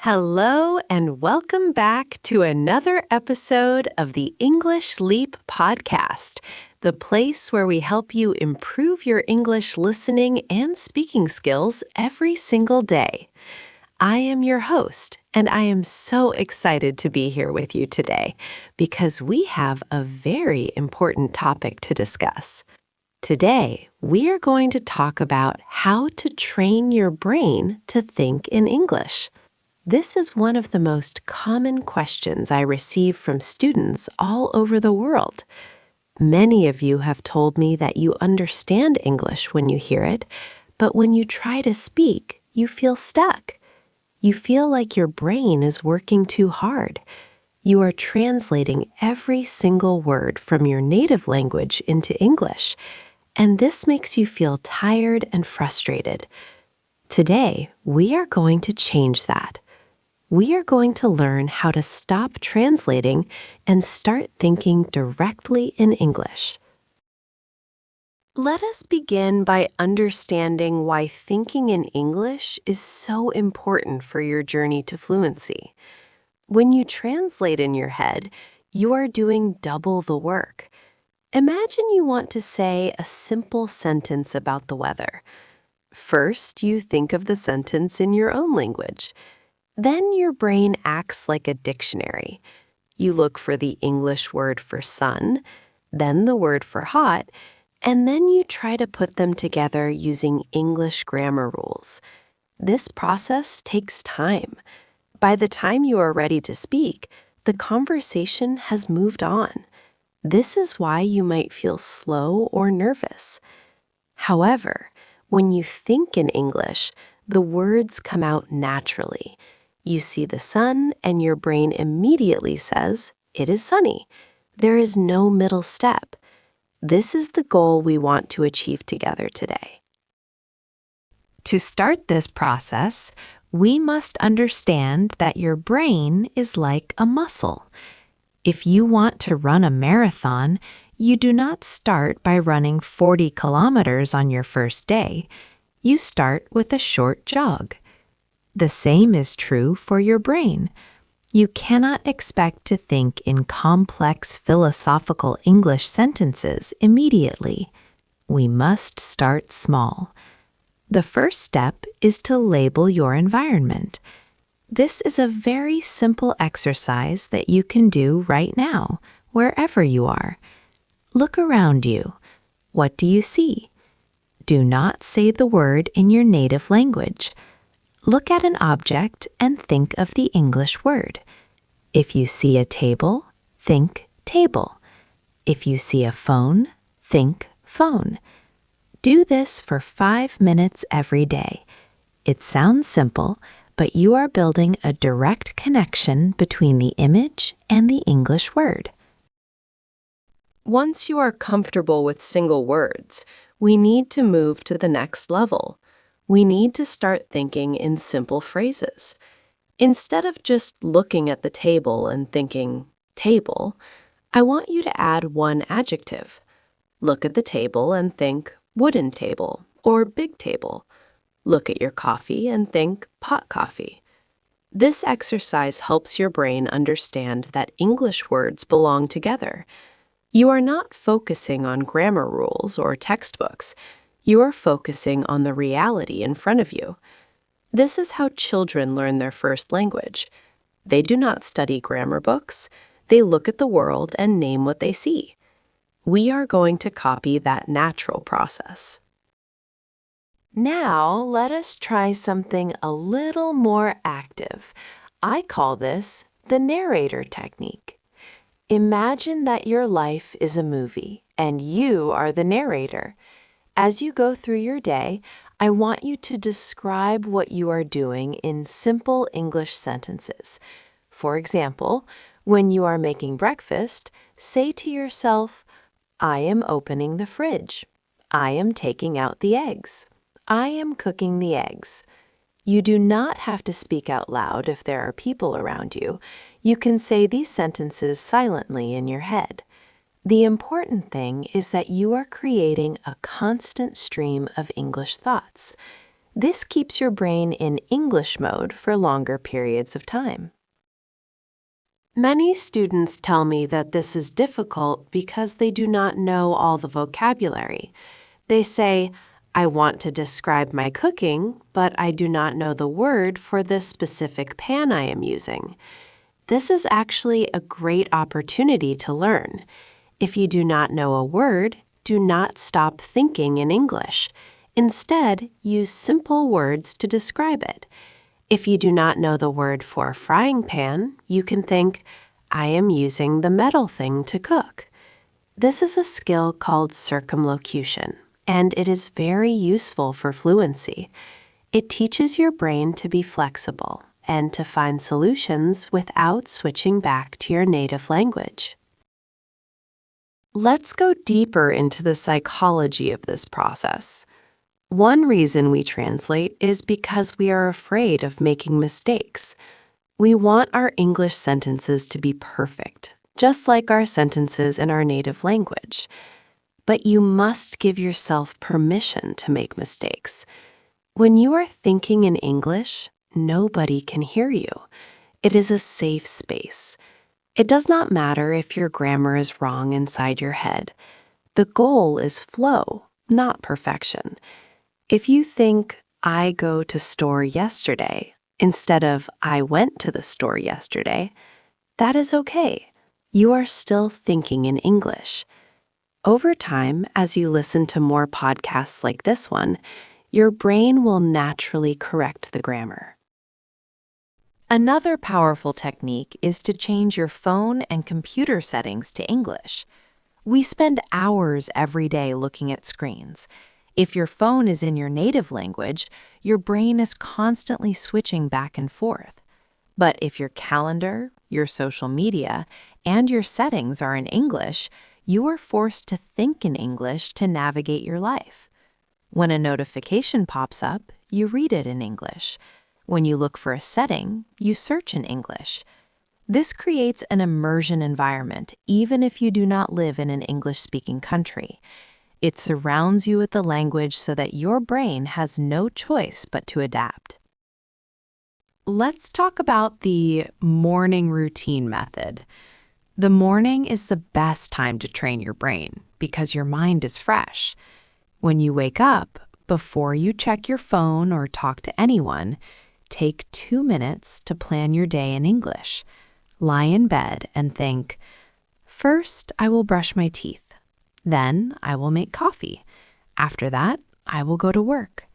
Hello, and welcome back to another episode of the English Leap podcast, the place where we help you improve your English listening and speaking skills every single day. I am your host, and I am so excited to be here with you today because we have a very important topic to discuss. Today, we are going to talk about how to train your brain to think in English. This is one of the most common questions I receive from students all over the world. Many of you have told me that you understand English when you hear it, but when you try to speak, you feel stuck. You feel like your brain is working too hard. You are translating every single word from your native language into English, and this makes you feel tired and frustrated. Today, we are going to change that. We are going to learn how to stop translating and start thinking directly in English. Let us begin by understanding why thinking in English is so important for your journey to fluency. When you translate in your head, you are doing double the work. Imagine you want to say a simple sentence about the weather. First, you think of the sentence in your own language. Then your brain acts like a dictionary. You look for the English word for sun, then the word for hot, and then you try to put them together using English grammar rules. This process takes time. By the time you are ready to speak, the conversation has moved on. This is why you might feel slow or nervous. However, when you think in English, the words come out naturally. You see the sun, and your brain immediately says, "It is sunny." There is no middle step. This is the goal we want to achieve together today. To start this process, we must understand that your brain is like a muscle. If you want to run a marathon, you do not start by running 40 kilometers on your first day. You start with a short jog. The same is true for your brain. You cannot expect to think in complex philosophical English sentences immediately. We must start small. The first step is to label your environment. This is a very simple exercise that you can do right now, wherever you are. Look around you. What do you see? Do not say the word in your native language. Look at an object and think of the English word. If you see a table, think table. If you see a phone, think phone. Do this for 5 minutes every day. It sounds simple, but you are building a direct connection between the image and the English word. Once you are comfortable with single words, we need to move to the next level. We need to start thinking in simple phrases. Instead of just looking at the table and thinking, table, I want you to add one adjective. Look at the table and think, wooden table or big table. Look at your coffee and think, pot coffee. This exercise helps your brain understand that English words belong together. You are not focusing on grammar rules or textbooks. You are focusing on the reality in front of you. This is how children learn their first language. They do not study grammar books. They look at the world and name what they see. We are going to copy that natural process. Now, let us try something a little more active. I call this the narrator technique. Imagine that your life is a movie, and you are the narrator. As you go through your day, I want you to describe what you are doing in simple English sentences. For example, when you are making breakfast, say to yourself, "I am opening the fridge. I am taking out the eggs. I am cooking the eggs." You do not have to speak out loud if there are people around you. You can say these sentences silently in your head. The important thing is that you are creating a constant stream of English thoughts. This keeps your brain in English mode for longer periods of time. Many students tell me that this is difficult because they do not know all the vocabulary. They say, I want to describe my cooking, but I do not know the word for this specific pan I am using. This is actually a great opportunity to learn. If you do not know a word, do not stop thinking in English. Instead, use simple words to describe it. If you do not know the word for frying pan, you can think, I am using the metal thing to cook. This is a skill called circumlocution, and it is very useful for fluency. It teaches your brain to be flexible and to find solutions without switching back to your native language. Let's go deeper into the psychology of this process. One reason we translate is because we are afraid of making mistakes. We want our English sentences to be perfect, just like our sentences in our native language. But you must give yourself permission to make mistakes. When you are thinking in English, nobody can hear you. It is a safe space. It does not matter if your grammar is wrong inside your head. The goal is flow, not perfection. If you think, I go to store yesterday, instead of I went to the store yesterday, that is okay. You are still thinking in English. Over time, as you listen to more podcasts like this one, your brain will naturally correct the grammar. Another powerful technique is to change your phone and computer settings to English. We spend hours every day looking at screens. If your phone is in your native language, your brain is constantly switching back and forth. But if your calendar, your social media, and your settings are in English, you are forced to think in English to navigate your life. When a notification pops up, you read it in English. When you look for a setting, you search in English. This creates an immersion environment, even if you do not live in an English-speaking country. It surrounds you with the language so that your brain has no choice but to adapt. Let's talk about the morning routine method. The morning is the best time to train your brain because your mind is fresh. When you wake up, before you check your phone or talk to anyone, take 2 minutes to plan your day in English. Lie in bed and think, first, I will brush my teeth. Then I will make coffee. After that, I will go to work.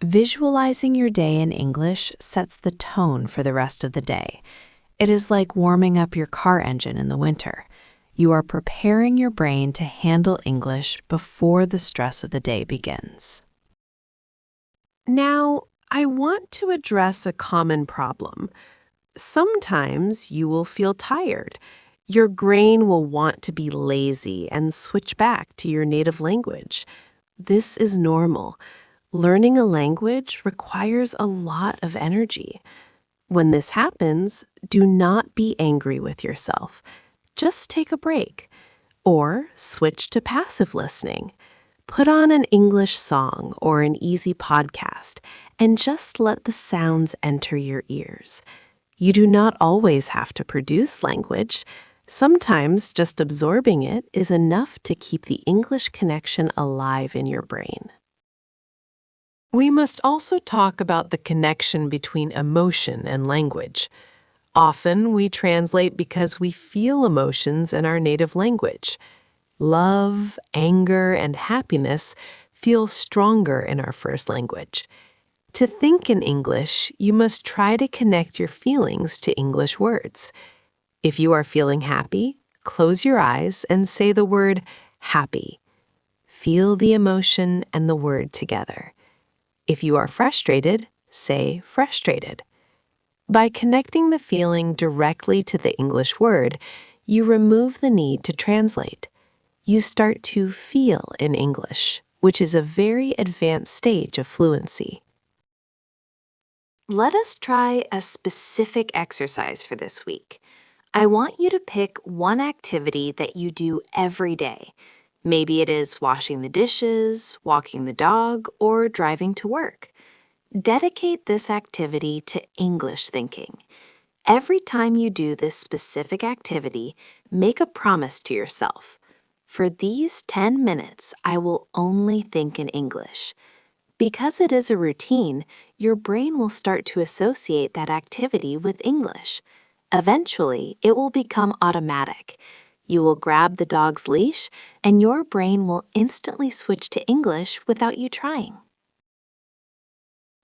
Visualizing your day in English sets the tone for the rest of the day. It is like warming up your car engine in the winter. You are preparing your brain to handle English before the stress of the day begins. Now, I want to address a common problem. Sometimes you will feel tired. Your brain will want to be lazy and switch back to your native language. This is normal. Learning a language requires a lot of energy. When this happens, do not be angry with yourself. Just take a break. Or switch to passive listening. Put on an English song or an easy podcast and just let the sounds enter your ears. You do not always have to produce language. Sometimes just absorbing it is enough to keep the English connection alive in your brain. We must also talk about the connection between emotion and language. Often we translate because we feel emotions in our native language. Love, anger, and happiness feel stronger in our first language. To think in English, you must try to connect your feelings to English words. If you are feeling happy, close your eyes and say the word happy. Feel the emotion and the word together. If you are frustrated, say frustrated. By connecting the feeling directly to the English word, you remove the need to translate. You start to feel in English, which is a very advanced stage of fluency. Let us try a specific exercise for this week. I want you to pick one activity that you do every day. Maybe it is washing the dishes, walking the dog, or driving to work. Dedicate this activity to English thinking. Every time you do this specific activity, make a promise to yourself. For these 10 minutes, I will only think in English. Because it is a routine, your brain will start to associate that activity with English. Eventually, it will become automatic. You will grab the dog's leash, and your brain will instantly switch to English without you trying.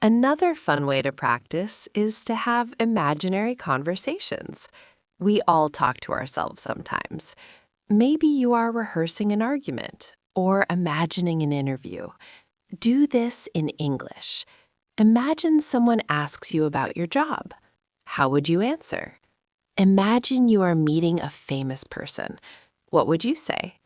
Another fun way to practice is to have imaginary conversations. We all talk to ourselves sometimes. Maybe you are rehearsing an argument or imagining an interview. Do this in English. Imagine someone asks you about your job. How would you answer? Imagine you are meeting a famous person. What would you say?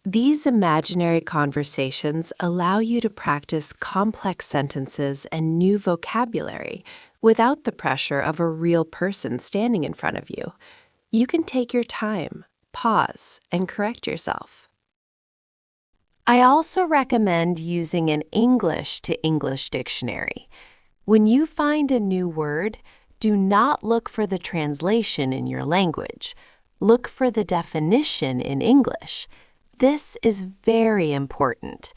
These imaginary conversations allow you to practice complex sentences and new vocabulary without the pressure of a real person standing in front of you. You can take your time, pause, and correct yourself. I also recommend using an English-to-English dictionary. When you find a new word, do not look for the translation in your language. Look for the definition in English. This is very important.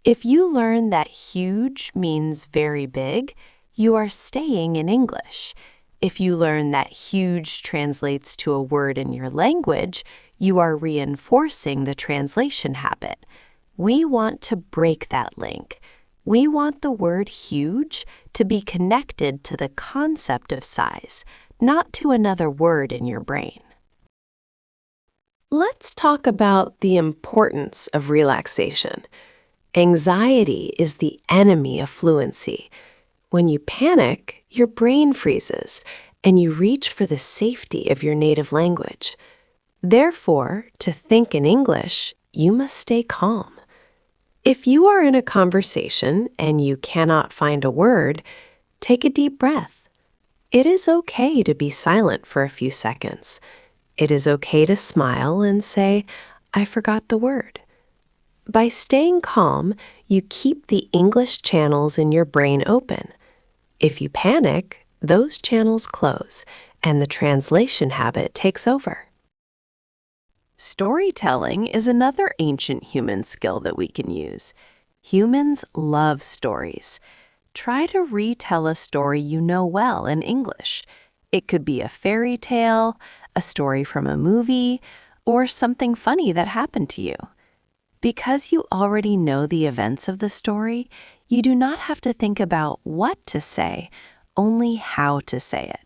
If you learn that huge means very big, you are staying in English. If you learn that huge translates to a word in your language, you are reinforcing the translation habit. We want to break that link. We want the word huge to be connected to the concept of size, not to another word in your brain. Let's talk about the importance of relaxation. Anxiety is the enemy of fluency. When you panic, your brain freezes, and you reach for the safety of your native language. Therefore, to think in English, you must stay calm. If you are in a conversation and you cannot find a word, take a deep breath. It is okay to be silent for a few seconds. It is okay to smile and say, "I forgot the word." By staying calm, you keep the English channels in your brain open. If you panic, those channels close, and the translation habit takes over. Storytelling is another ancient human skill that we can use. Humans love stories. Try to retell a story you know well in English. It could be a fairy tale, a story from a movie, or something funny that happened to you. Because you already know the events of the story, you do not have to think about what to say, only how to say it.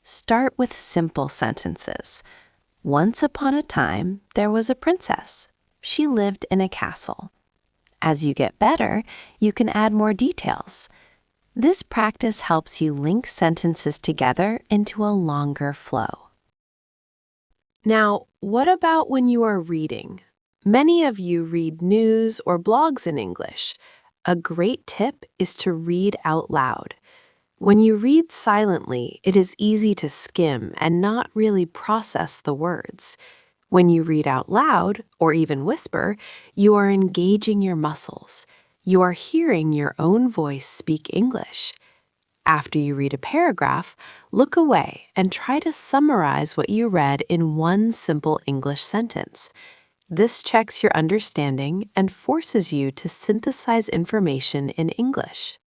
Start with simple sentences. Once upon a time, there was a princess. She lived in a castle. As you get better, you can add more details. This practice helps you link sentences together into a longer flow. Now, what about when you are reading? Many of you read news or blogs in English. A great tip is to read out loud. When you read silently, it is easy to skim and not really process the words. When you read out loud, or even whisper, you are engaging your muscles. You are hearing your own voice speak English. After you read a paragraph, look away and try to summarize what you read in one simple English sentence. This checks your understanding and forces you to synthesize information in English.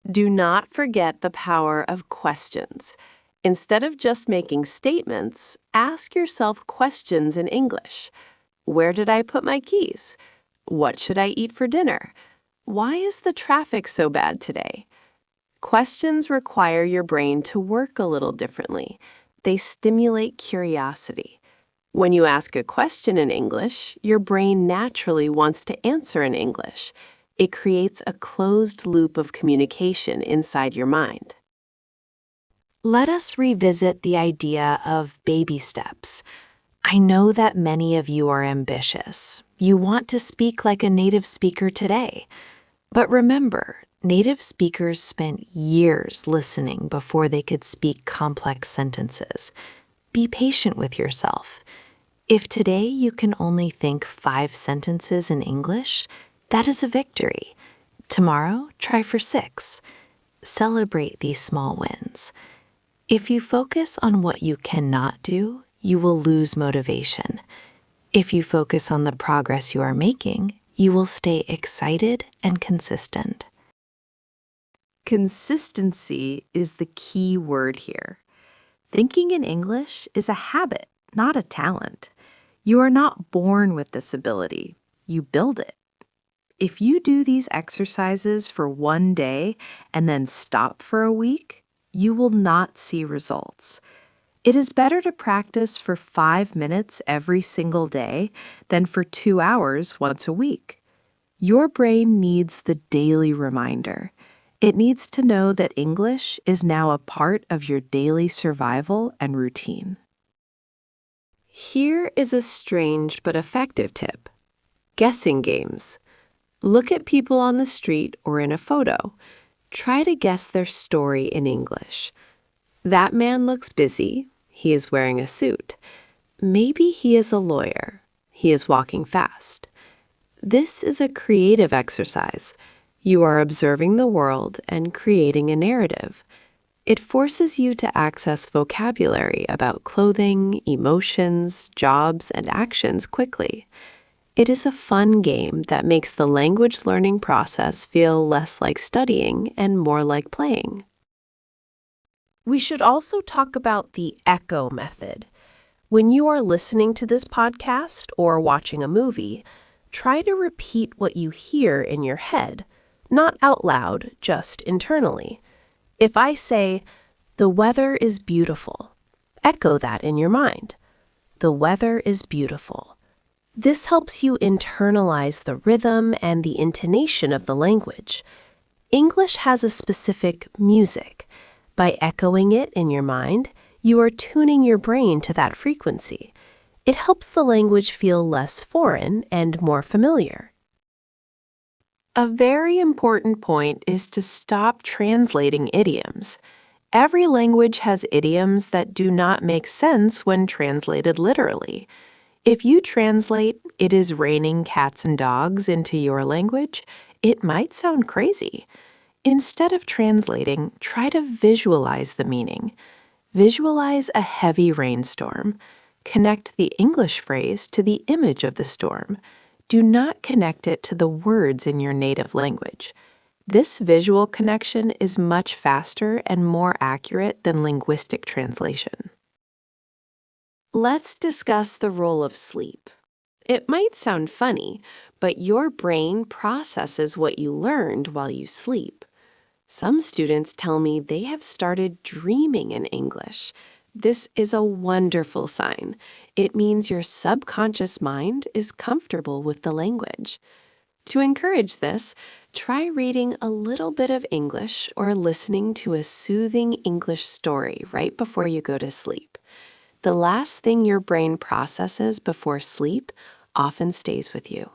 Do not forget the power of questions. Instead of just making statements, ask yourself questions in English. Where did I put my keys? What should I eat for dinner? Why is the traffic so bad today? Questions require your brain to work a little differently. They stimulate curiosity. When you ask a question in English, your brain naturally wants to answer in English. It creates a closed loop of communication inside your mind. Let us revisit the idea of baby steps. I know that many of you are ambitious. You want to speak like a native speaker today. But remember, native speakers spent years listening before they could speak complex sentences. Be patient with yourself. If today you can only think 5 sentences in English, that is a victory. Tomorrow, try for 6. Celebrate these small wins. If you focus on what you cannot do, you will lose motivation. If you focus on the progress you are making, you will stay excited and consistent. Consistency is the key word here. Thinking in English is a habit, not a talent. You are not born with this ability. You build it. If you do these exercises for one day and then stop for a week, you will not see results. It is better to practice for 5 minutes every single day than for 2 hours once a week. Your brain needs the daily reminder. It needs to know that English is now a part of your daily survival and routine. Here is a strange but effective tip. Guessing games. Look at people on the street or in a photo. Try to guess their story in English. That man looks busy. He is wearing a suit. Maybe he is a lawyer. He is walking fast. This is a creative exercise. You are observing the world and creating a narrative. It forces you to access vocabulary about clothing, emotions, jobs, and actions quickly. It is a fun game that makes the language learning process feel less like studying and more like playing. We should also talk about the echo method. When you are listening to this podcast or watching a movie, try to repeat what you hear in your head, not out loud, just internally. If I say, "The weather is beautiful," echo that in your mind. The weather is beautiful. This helps you internalize the rhythm and the intonation of the language. English has a specific music. By echoing it in your mind, you are tuning your brain to that frequency. It helps the language feel less foreign and more familiar. A very important point is to stop translating idioms. Every language has idioms that do not make sense when translated literally. If you translate "it is raining cats and dogs" into your language, it might sound crazy. Instead of translating, try to visualize the meaning. Visualize a heavy rainstorm. Connect the English phrase to the image of the storm. Do not connect it to the words in your native language. This visual connection is much faster and more accurate than linguistic translation. Let's discuss the role of sleep. It might sound funny, but your brain processes what you learned while you sleep. Some students tell me they have started dreaming in English. This is a wonderful sign. It means your subconscious mind is comfortable with the language. To encourage this, try reading a little bit of English or listening to a soothing English story right before you go to sleep. The last thing your brain processes before sleep often stays with you.